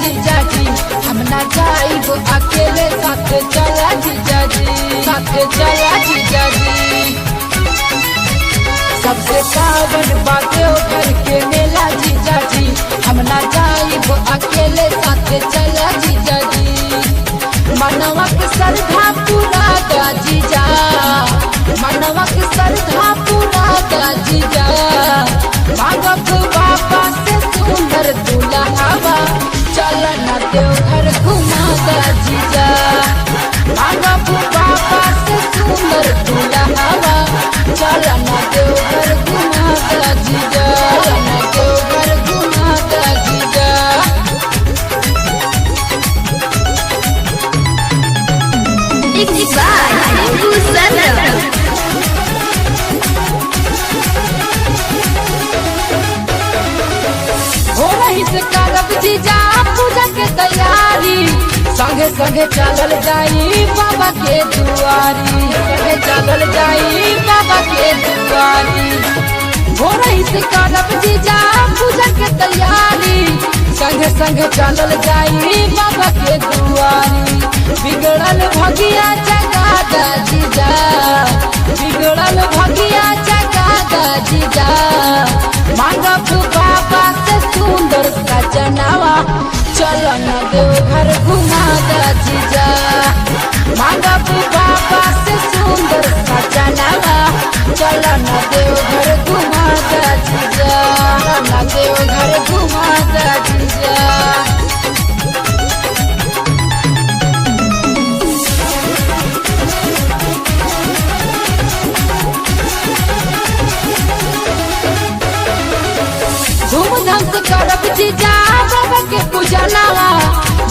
जीजा जी, हम ना जाइब अकेले, साथ चला जीजा जी, साथ चला जीजा जी। सबसे पावन बाटे घर के मेला जीजा जी, हम ना जाइब अकेले, साथ चला जीजा जी। मनवा के श्रद्धा पूरा दा जीजा, मनवा के श्रद्धा पूरा दा जीजा। मांगब बाबा से सुंदर दुल्हावा, चल न देवघर घुमा दा जीजा। मांगब बाबा से सुंदर दुल्हावा, चल न देवघर घुमा दा जीजा, न देवघर घुमा दा जीजा। हो रही से करब जीजा पूजा के तैयारी, संगे संगे चलल जाई बाबा के दुआरी, संगे चलल जाई बाबा के दुआरी। हो रही से करब जीजा पूजा के तैयारी, संगे संगे चलल जाई बाबा के दुआरी। बिगड़ल भगिया जगा दा जीजा, बिगड़ल भगिया जगा दा जीजा। मांगब बाबा से सुंदर सजनावा, चल न देवघर घुमा दा जीजा। मांगब बाबा से सुंदर सजनावा, चल न देवघर घुमा दा जीजा, न देवघर घुमा दा जीजा। धूमधाम से करब जीजा बाबा के पूजनवा,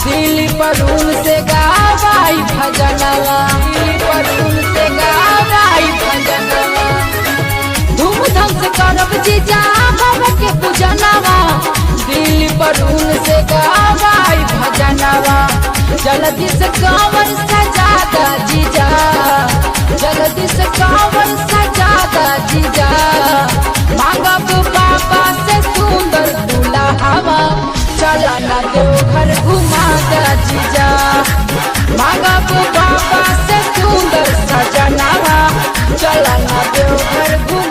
दिल्ली परून से गावाई भजनवा, दिल्ली परून से गावाई भजनवा। धूमधाम से करब जीजा बाबा के पूजनवा, दिल्ली परून से गावाई भजनवा। जल्दी से कांवर सजा दा जीजा, जल्दी से कांवर सजा दा जीजा। मांगब बाबा से सुंदर दुल्हावा, चल न देवघर घुमा दा जीजा। मांगब बाबा से सुंदर सजनावा, चल न देवघर घुमा